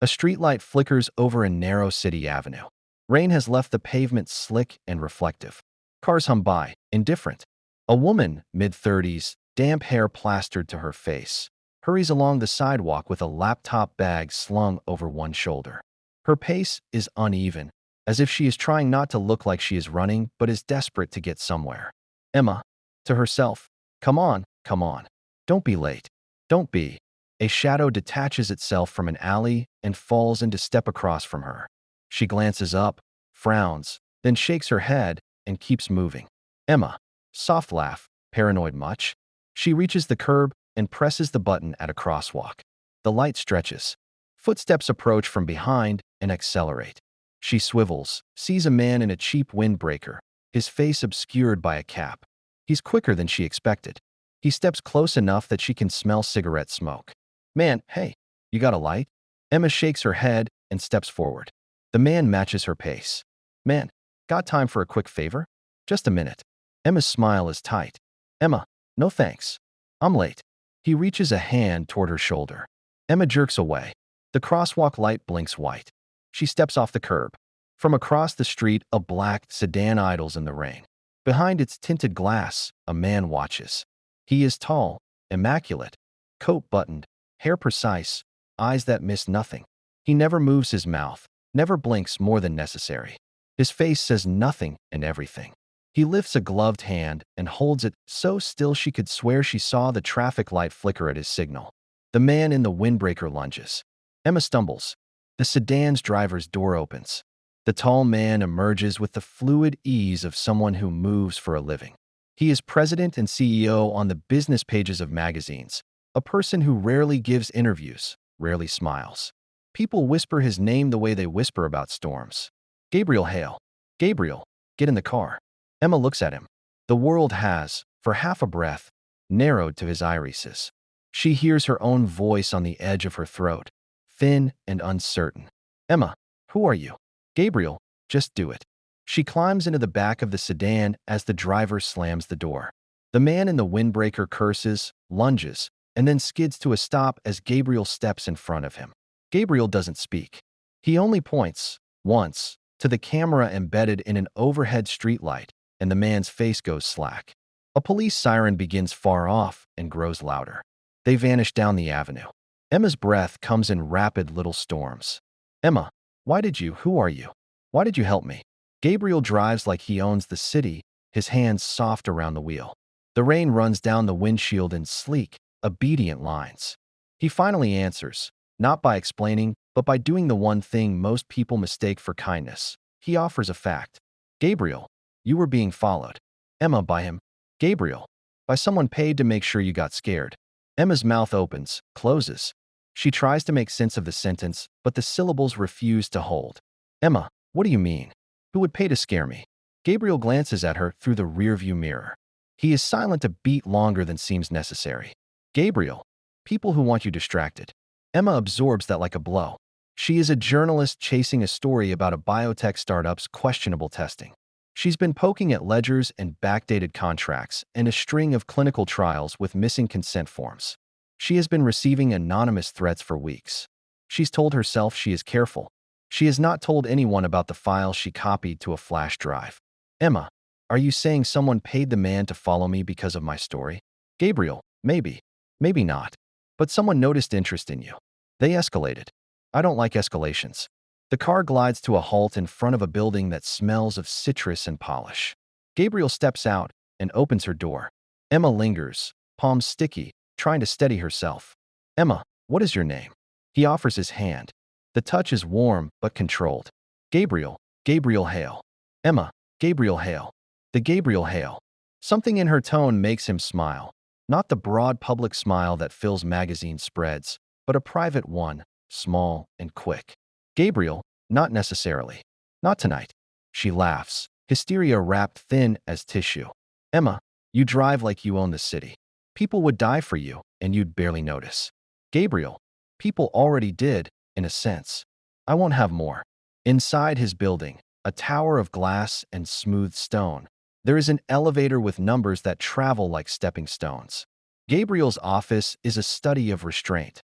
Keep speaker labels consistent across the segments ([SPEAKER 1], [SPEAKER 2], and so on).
[SPEAKER 1] A streetlight flickers over a narrow city avenue. Rain has left the pavement slick and reflective. Cars hum by, indifferent. A woman, mid-30s, damp hair plastered to her face, hurries along the sidewalk with a laptop bag slung over one shoulder. Her pace is uneven, as if she is trying not to look like she is running but is desperate to get somewhere. Emma, to herself, come on, come on. Don't be late. Don't be. A shadow detaches itself from an alley and falls into step across from her. She glances up, frowns, then shakes her head and keeps moving. Emma, soft laugh, paranoid much? She reaches the curb and presses the button at a crosswalk. The light stretches. Footsteps approach from behind and accelerate. She swivels, sees a man in a cheap windbreaker, his face obscured by a cap. He's quicker than she expected. He steps close enough that she can smell cigarette smoke. Man, hey, you got a light? Emma shakes her head and steps forward. The man matches her pace. Man, got time for a quick favor? Just a minute. Emma's smile is tight. Emma, no thanks. I'm late. He reaches a hand toward her shoulder. Emma jerks away. The crosswalk light blinks white. She steps off the curb. From across the street, a black sedan idles in the rain. Behind its tinted glass, a man watches. He is tall, immaculate, coat buttoned, hair precise, eyes that miss nothing. He never moves his mouth, never blinks more than necessary. His face says nothing and everything. He lifts a gloved hand and holds it so still she could swear she saw the traffic light flicker at his signal. The man in the windbreaker lunges. Emma stumbles. The sedan's driver's door opens. The tall man emerges with the fluid ease of someone who moves for a living. He is president and CEO on the business pages of magazines, a person who rarely gives interviews, rarely smiles. People whisper his name the way they whisper about storms. Gabriel Hale. Gabriel, get in the car. Emma looks at him. The world has, for half a breath, narrowed to his irises. She hears her own voice on the edge of her throat, thin and uncertain. Emma, who are you? Gabriel, just do it. She climbs into the back of the sedan as the driver slams the door. The man in the windbreaker curses, lunges, and then skids to a stop as Gabriel steps in front of him. Gabriel doesn't speak. He only points, once, to the camera embedded in an overhead streetlight, and the man's face goes slack. A police siren begins far off and grows louder. They vanish down the avenue. Emma's breath comes in rapid little storms. Emma, who are you? Why did you help me? Gabriel drives like he owns the city, his hands soft around the wheel. The rain runs down the windshield in sleek, obedient lines. He finally answers, not by explaining, but by doing the one thing most people mistake for kindness. He offers a fact. Gabriel, you were being followed. Emma, by him. Gabriel, by someone paid to make sure you got scared. Emma's mouth opens, closes. She tries to make sense of the sentence, but the syllables refuse to hold. Emma, what do you mean? Who would pay to scare me? Gabriel glances at her through the rearview mirror. He is silent a beat longer than seems necessary. Gabriel, people who want you distracted. Emma absorbs that like a blow. She is a journalist chasing a story about a biotech startup's questionable testing. She's been poking at ledgers and backdated contracts and a string of clinical trials with missing consent forms. She has been receiving anonymous threats for weeks. She's told herself she is careful. She has not told anyone about the files she copied to a flash drive. Emma, are you saying someone paid the man to follow me because of my story? Gabriel, maybe. Maybe not. But someone noticed interest in you. They escalated. I don't like escalations. The car glides to a halt in front of a building that smells of citrus and polish. Gabriel steps out and opens her door. Emma lingers, palms sticky, trying to steady herself. Emma, what is your name? He offers his hand. The touch is warm but controlled. Gabriel, Gabriel Hale. Emma, Gabriel Hale. The Gabriel Hale. Something in her tone makes him smile. Not the broad public smile that fills magazine spreads, but a private one, small and quick. Gabriel, not necessarily. Not tonight. She laughs, hysteria wrapped thin as tissue. Emma, you drive like you own the city. People would die for you, and you'd barely notice. Gabriel, people already did, in a sense. I won't have more. Inside his building, a tower of glass and smooth stone, there is an elevator with numbers that travel like stepping stones. Gabriel's office is a study of restraint.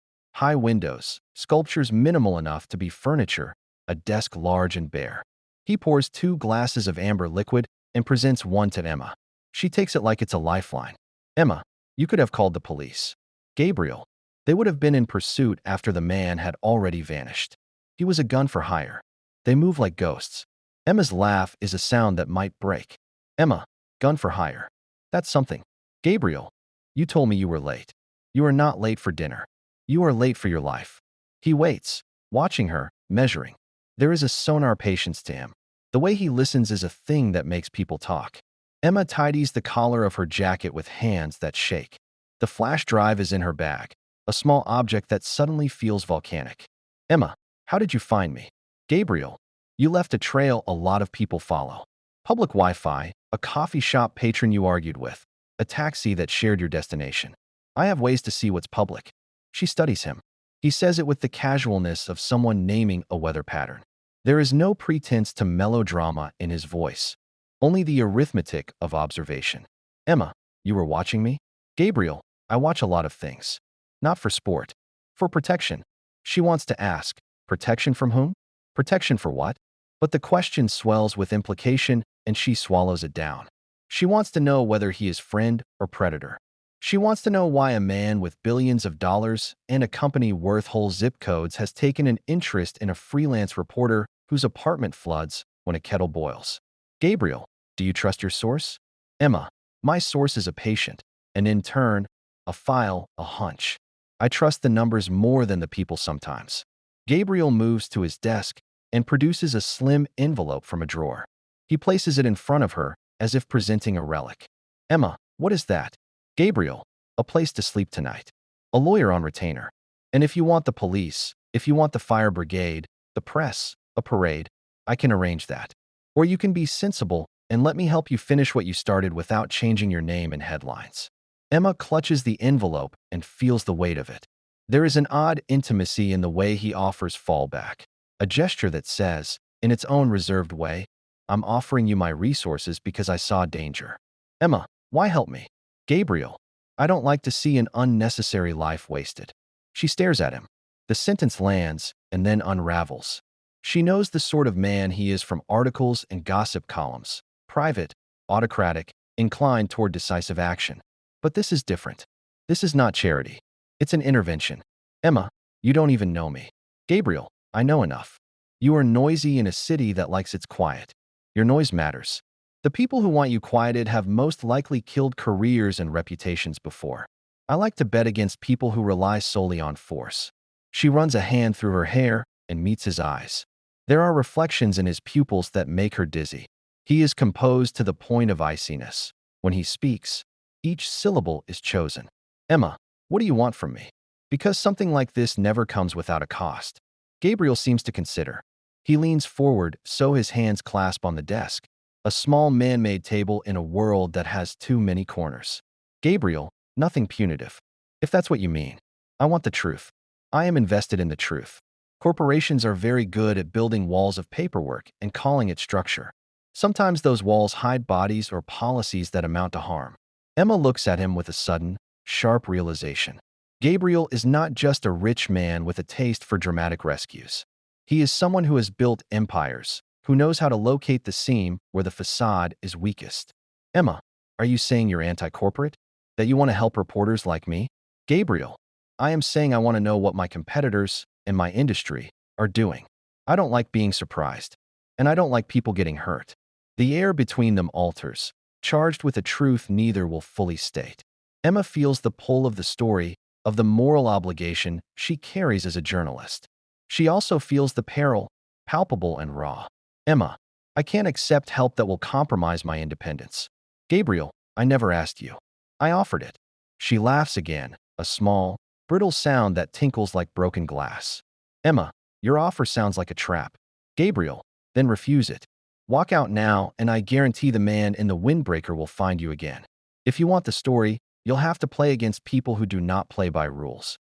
[SPEAKER 1] High windows, sculptures minimal enough to be furniture, a desk large and bare. He pours 2 glasses of amber liquid and presents one to Emma. She takes it like it's a lifeline. Emma, you could have called the police. Gabriel, they would have been in pursuit after the man had already vanished. He was a gun for hire. They move like ghosts. Emma's laugh is a sound that might break. Emma, gun for hire. That's something. Gabriel, you told me you were late. You are not late for dinner. You are late for your life. He waits, watching her, measuring. There is a sonar patience to him. The way he listens is a thing that makes people talk. Emma tidies the collar of her jacket with hands that shake. The flash drive is in her bag, a small object that suddenly feels volcanic. Emma, how did you find me? Gabriel, you left a trail a lot of people follow. Public Wi-Fi, a coffee shop patron you argued with, a taxi that shared your destination. I have ways to see what's public. She studies him. He says it with the casualness of someone naming a weather pattern. There is no pretense to melodrama in his voice, only the arithmetic of observation. Emma, you were watching me? Gabriel, I watch a lot of things. Not for sport. For protection. She wants to ask, protection from whom? Protection for what? But the question swells with implication and she swallows it down. She wants to know whether he is friend or predator. She wants to know why a man with billions of dollars and a company worth whole zip codes has taken an interest in a freelance reporter whose apartment floods when a kettle boils. Gabriel, do you trust your source? Emma, my source is a patient, an intern, a file, a hunch. I trust the numbers more than the people sometimes. Gabriel moves to his desk and produces a slim envelope from a drawer. He places it in front of her as if presenting a relic. Emma, what is that? Gabriel, a place to sleep tonight. A lawyer on retainer. And if you want the police, if you want the fire brigade, the press, a parade, I can arrange that. Or you can be sensible and let me help you finish what you started without changing your name in headlines. Emma clutches the envelope and feels the weight of it. There is an odd intimacy in the way he offers fallback, a gesture that says, in its own reserved way, I'm offering you my resources because I saw danger. Emma, why help me? Gabriel, I don't like to see an unnecessary life wasted. She stares at him. The sentence lands and then unravels. She knows the sort of man he is from articles and gossip columns, private, autocratic, inclined toward decisive action. But this is different. This is not charity. It's an intervention. Emma, you don't even know me. Gabriel, I know enough. You are noisy in a city that likes its quiet. Your noise matters. The people who want you quieted have most likely killed careers and reputations before. I like to bet against people who rely solely on force. She runs a hand through her hair and meets his eyes. There are reflections in his pupils that make her dizzy. He is composed to the point of iciness. When he speaks, each syllable is chosen. Emma, what do you want from me? Because something like this never comes without a cost. Gabriel seems to consider. He leans forward so his hands clasp on the desk, a small man-made table in a world that has too many corners. Gabriel, nothing punitive. If that's what you mean. I want the truth. I am invested in the truth. Corporations are very good at building walls of paperwork and calling it structure. Sometimes those walls hide bodies or policies that amount to harm. Emma looks at him with a sudden, sharp realization. Gabriel is not just a rich man with a taste for dramatic rescues. He is someone who has built empires, who knows how to locate the seam where the facade is weakest. Emma, are you saying you're anti-corporate? That you want to help reporters like me? Gabriel, I am saying I want to know what my competitors and my industry are doing. I don't like being surprised, and I don't like people getting hurt. The air between them alters, charged with a truth neither will fully state. Emma feels the pull of the story, of the moral obligation she carries as a journalist. She also feels the peril, palpable and raw. Emma, I can't accept help that will compromise my independence. Gabriel, I never asked you. I offered it. She laughs again, a small, brittle sound that tinkles like broken glass. Emma, your offer sounds like a trap. Gabriel, then refuse it. Walk out now and I guarantee the man in the windbreaker will find you again. If you want the story, you'll have to play against people who do not play by rules.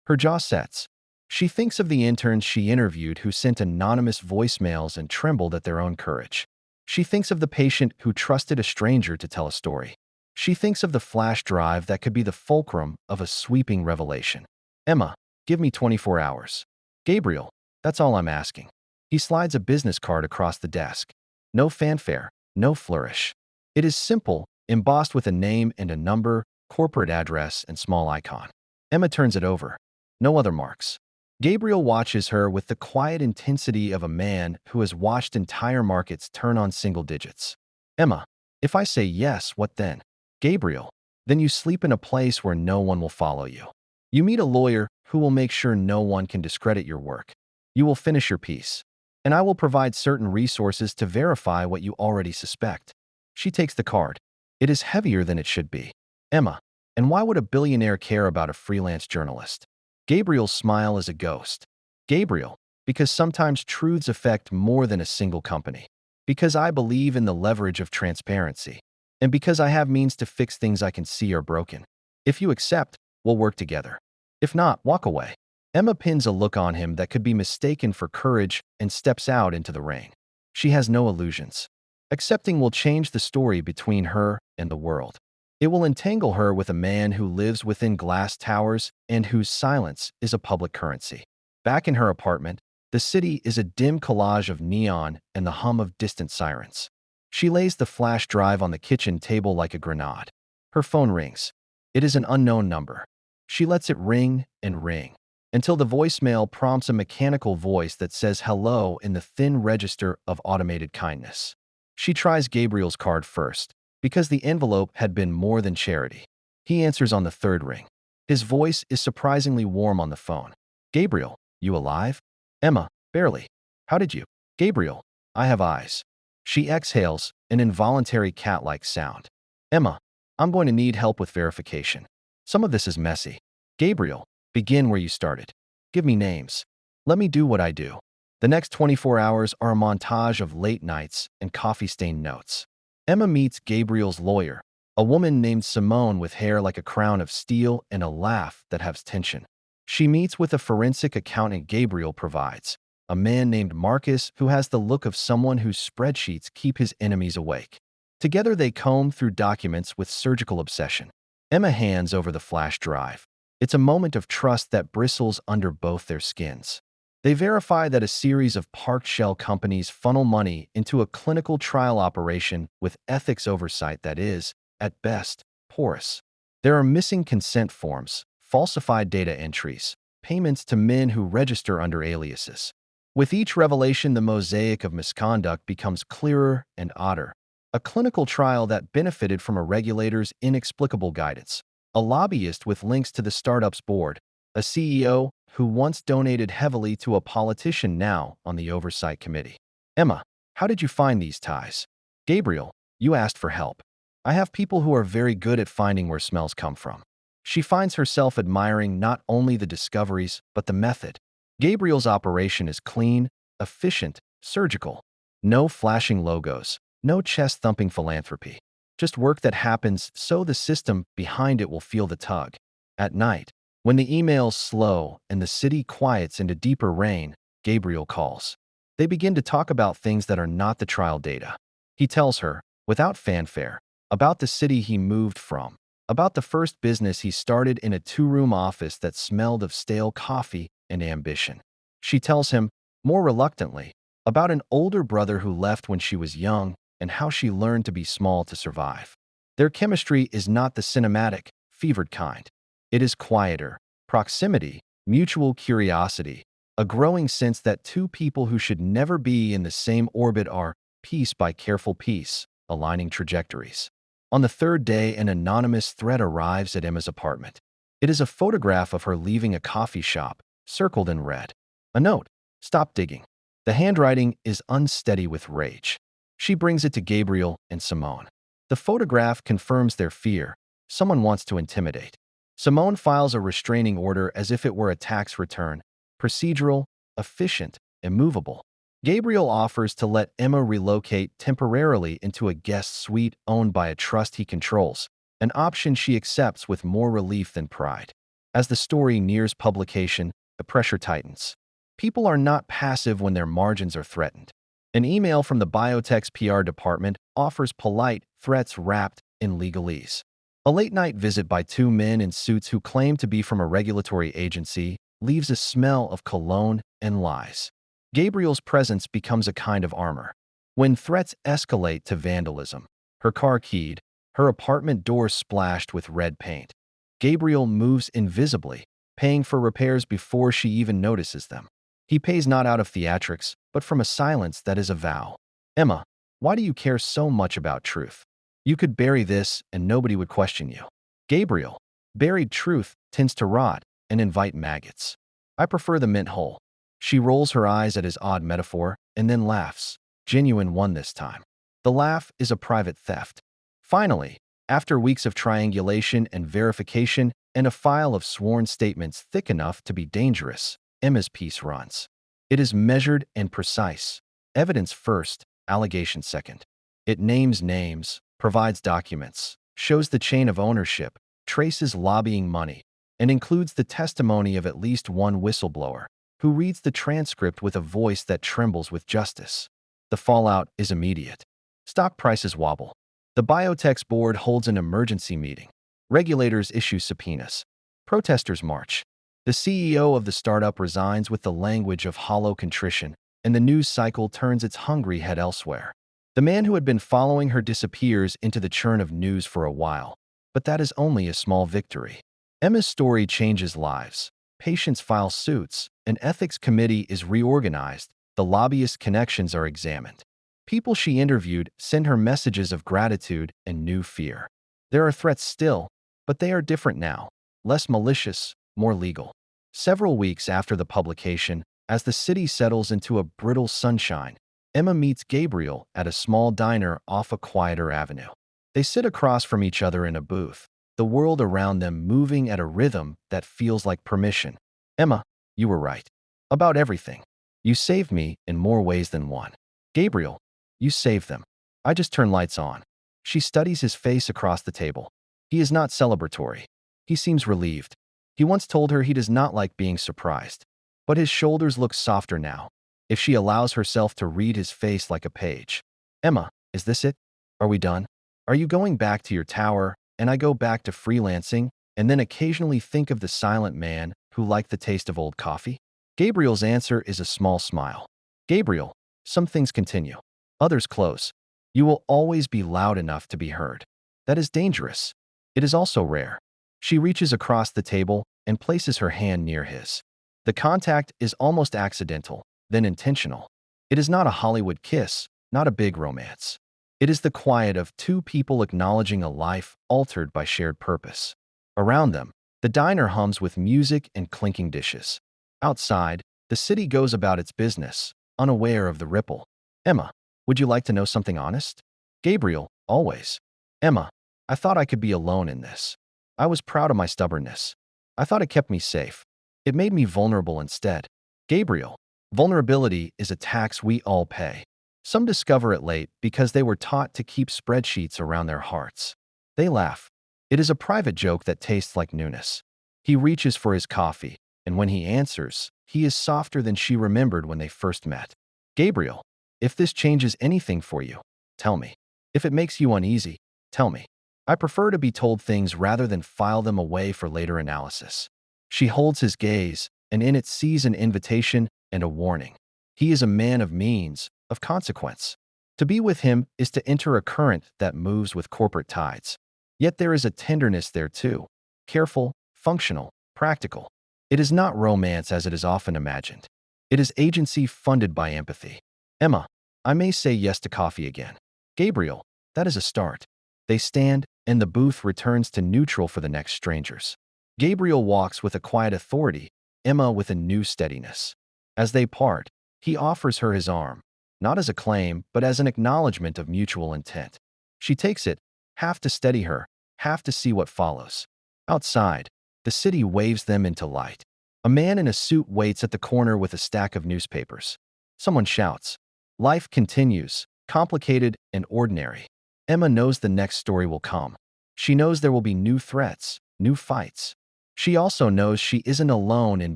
[SPEAKER 1] Her jaw sets. She thinks of the interns she interviewed who sent anonymous voicemails and trembled at their own courage. She thinks of the patient who trusted a stranger to tell a story. She thinks of the flash drive that could be the fulcrum of a sweeping revelation. Emma, Give me 24 hours. Gabriel, that's all I'm asking. He slides a business card across the desk. No fanfare, no flourish. It is simple, embossed with a name and a number, corporate address, and small icon. Emma turns it over. No other marks. Gabriel watches her with the quiet intensity of a man who has watched entire markets turn on single digits. Emma, if I say yes, what then? Gabriel, then you sleep in a place where no one will follow you. You meet a lawyer who will make sure no one can discredit your work. You will finish your piece. And I will provide certain resources to verify what you already suspect. She takes the card. It is heavier than it should be. Emma, and why would a billionaire care about a freelance journalist? Gabriel's smile is a ghost. Gabriel, because sometimes truths affect more than a single company. Because I believe in the leverage of transparency. And because I have means to fix things I can see are broken. If you accept, we'll work together. If not, walk away. Emma pins a look on him that could be mistaken for courage and steps out into the rain. She has no illusions. Accepting will change the story between her and the world. It will entangle her with a man who lives within glass towers and whose silence is a public currency. Back in her apartment, the city is a dim collage of neon and the hum of distant sirens. She lays the flash drive on the kitchen table like a grenade. Her phone rings. It is an unknown number. She lets it ring and ring, until the voicemail prompts a mechanical voice that says hello in the thin register of automated kindness. She tries Gabriel's card first, because the envelope had been more than charity. He answers on the third ring. His voice is surprisingly warm on the phone. Gabriel, you alive? Emma, barely. How did you? Gabriel, I have eyes. She exhales, an involuntary cat-like sound. Emma, I'm going to need help with verification. Some of this is messy. Gabriel, begin where you started. Give me names. Let me do what I do. The next 24 hours are a montage of late nights and coffee-stained notes. Emma meets Gabriel's lawyer, a woman named Simone with hair like a crown of steel and a laugh that has tension. She meets with a forensic accountant Gabriel provides, a man named Marcus who has the look of someone whose spreadsheets keep his enemies awake. Together they comb through documents with surgical obsession. Emma hands over the flash drive. It's a moment of trust that bristles under both their skins. They verify that a series of parked shell companies funnel money into a clinical trial operation with ethics oversight that is, at best, porous. There are missing consent forms, falsified data entries, payments to men who register under aliases. With each revelation, the mosaic of misconduct becomes clearer and odder. A clinical trial that benefited from a regulator's inexplicable guidance. A lobbyist with links to the startup's board. A CEO who once donated heavily to a politician now on the oversight committee. Emma, how did you find these ties? Gabriel, you asked for help. I have people who are very good at finding where smells come from. She finds herself admiring not only the discoveries, but the method. Gabriel's operation is clean, efficient, surgical. No flashing logos, no chest-thumping philanthropy. Just work that happens so the system behind it will feel the tug. At night, when the emails slow and the city quiets into deeper rain, Gabriel calls. They begin to talk about things that are not the trial data. He tells her, without fanfare, about the city he moved from, about the first business he started in a two-room office that smelled of stale coffee and ambition. She tells him, more reluctantly, about an older brother who left when she was young and how she learned to be small to survive. Their chemistry is not the cinematic, fevered kind. It is quieter, proximity, mutual curiosity, a growing sense that two people who should never be in the same orbit are, piece by careful piece, aligning trajectories. On the third day, an anonymous threat arrives at Emma's apartment. It is a photograph of her leaving a coffee shop, circled in red. A note, stop digging. The handwriting is unsteady with rage. She brings it to Gabriel and Simone. The photograph confirms their fear. Someone wants to intimidate. Simone files a restraining order as if it were a tax return, procedural, efficient, immovable. Gabriel offers to let Emma relocate temporarily into a guest suite owned by a trust he controls, an option she accepts with more relief than pride. As the story nears publication, the pressure tightens. People are not passive when their margins are threatened. An email from the biotech's PR department offers polite threats wrapped in legalese. A late-night visit by two men in suits who claim to be from a regulatory agency, leaves a smell of cologne and lies. Gabriel's presence becomes a kind of armor. When threats escalate to vandalism, her car keyed, her apartment door splashed with red paint, Gabriel moves invisibly, paying for repairs before she even notices them. He pays not out of theatrics, but from a silence that is a vow. Emma, why do you care so much about truth? You could bury this and nobody would question you. Gabriel, buried truth tends to rot and invite maggots. I prefer the mint hole. She rolls her eyes at his odd metaphor and then laughs. Genuine one this time. The laugh is a private theft. Finally, after weeks of triangulation and verification and a file of sworn statements thick enough to be dangerous, Emma's piece runs. It is measured and precise. Evidence first, allegation second. It names names, provides documents, shows the chain of ownership, traces lobbying money, and includes the testimony of at least one whistleblower who reads the transcript with a voice that trembles with justice. The fallout is immediate. Stock prices wobble. The biotech's board holds an emergency meeting. Regulators issue subpoenas. Protesters march. The CEO of the startup resigns with the language of hollow contrition, and the news cycle turns its hungry head elsewhere. The man who had been following her disappears into the churn of news for a while, but that is only a small victory. Emma's story changes lives. Patients file suits, an ethics committee is reorganized, the lobbyist connections are examined. People she interviewed send her messages of gratitude and new fear. There are threats still, but they are different now, less malicious, more legal. Several weeks after the publication, as the city settles into a brittle sunshine, Emma meets Gabriel at a small diner off a quieter avenue. They sit across from each other in a booth, the world around them moving at a rhythm that feels like permission. Emma, you were right. About everything. You saved me in more ways than one. Gabriel, you saved them. I just turned lights on. She studies his face across the table. He is not celebratory. He seems relieved. He once told her he does not like being surprised. But his shoulders look softer now, if she allows herself to read his face like a page. Emma, is this it? Are we done? Are you going back to your tower, and I go back to freelancing, and then occasionally think of the silent man who liked the taste of old coffee? Gabriel's answer is a small smile. Gabriel, some things continue. Others close. You will always be loud enough to be heard. That is dangerous. It is also rare. She reaches across the table and places her hand near his. The contact is almost accidental, then intentional. It is not a Hollywood kiss, not a big romance. It is the quiet of two people acknowledging a life altered by shared purpose. Around them, the diner hums with music and clinking dishes. Outside, the city goes about its business, unaware of the ripple. Emma, would you like to know something honest? Gabriel, always. Emma, I thought I could be alone in this. I was proud of my stubbornness. I thought it kept me safe. It made me vulnerable instead. Gabriel, vulnerability is a tax we all pay. Some discover it late because they were taught to keep spreadsheets around their hearts. They laugh. It is a private joke that tastes like newness. He reaches for his coffee, and when he answers, he is softer than she remembered when they first met. Gabriel, if this changes anything for you, tell me. If it makes you uneasy, tell me. I prefer to be told things rather than file them away for later analysis. She holds his gaze, and in it sees an invitation and a warning. He is a man of means, of consequence. To be with him is to enter a current that moves with corporate tides. Yet there is a tenderness there too. Careful, functional, practical. It is not romance as it is often imagined. It is agency funded by empathy. Emma, I may say yes to coffee again. Gabriel, that is a start. They stand, and the booth returns to neutral for the next strangers. Gabriel walks with a quiet authority, Emma with a new steadiness. As they part, he offers her his arm, not as a claim, but as an acknowledgement of mutual intent. She takes it, half to steady her, half to see what follows. Outside, the city waves them into light. A man in a suit waits at the corner with a stack of newspapers. Someone shouts. Life continues, complicated and ordinary. Emma knows the next story will come. She knows there will be new threats, new fights. She also knows she isn't alone in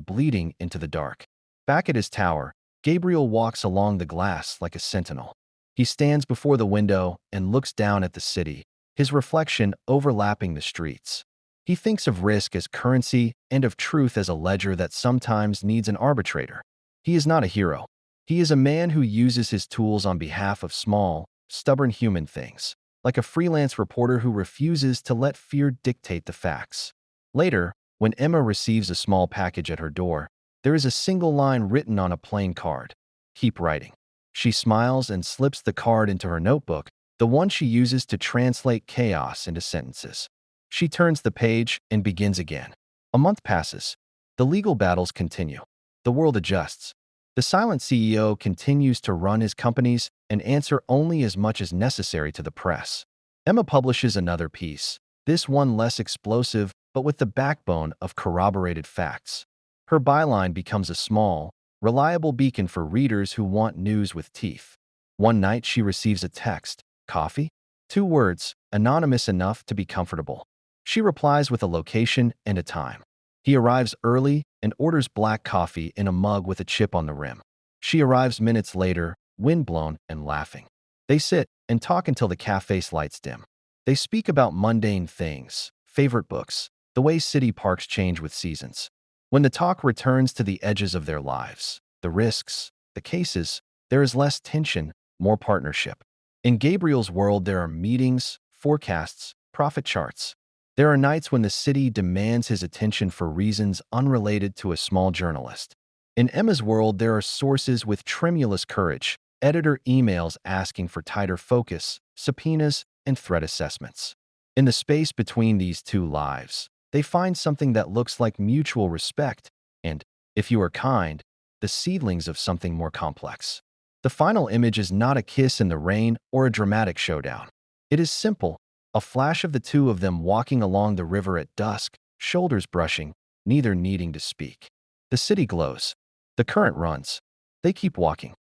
[SPEAKER 1] bleeding into the dark. Back at his tower, Gabriel walks along the glass like a sentinel. He stands before the window and looks down at the city, his reflection overlapping the streets. He thinks of risk as currency and of truth as a ledger that sometimes needs an arbitrator. He is not a hero. He is a man who uses his tools on behalf of small, stubborn human things, like a freelance reporter who refuses to let fear dictate the facts. Later, when Emma receives a small package at her door, there is a single line written on a plain card. Keep writing. She smiles and slips the card into her notebook, the one she uses to translate chaos into sentences. She turns the page and begins again. A month passes. The legal battles continue. The world adjusts. The silent CEO continues to run his companies and answer only as much as necessary to the press. Emma publishes another piece, this one less explosive but with the backbone of corroborated facts. Her byline becomes a small, reliable beacon for readers who want news with teeth. One night she receives a text, "Coffee?" 2 words, anonymous enough to be comfortable. She replies with a location and a time. He arrives early and orders black coffee in a mug with a chip on the rim. She arrives minutes later, windblown and laughing. They sit and talk until the cafe's lights dim. They speak about mundane things, favorite books, the way city parks change with seasons. When the talk returns to the edges of their lives, the risks, the cases, there is less tension, more partnership. In Gabriel's world, there are meetings, forecasts, profit charts. There are nights when the city demands his attention for reasons unrelated to a small journalist. In Emma's world, there are sources with tremulous courage, editor emails asking for tighter focus, subpoenas, and threat assessments. In the space between these two lives, they find something that looks like mutual respect and, if you are kind, the seedlings of something more complex. The final image is not a kiss in the rain or a dramatic showdown. It is simple, a flash of the two of them walking along the river at dusk, shoulders brushing, neither needing to speak. The city glows. The current runs. They keep walking.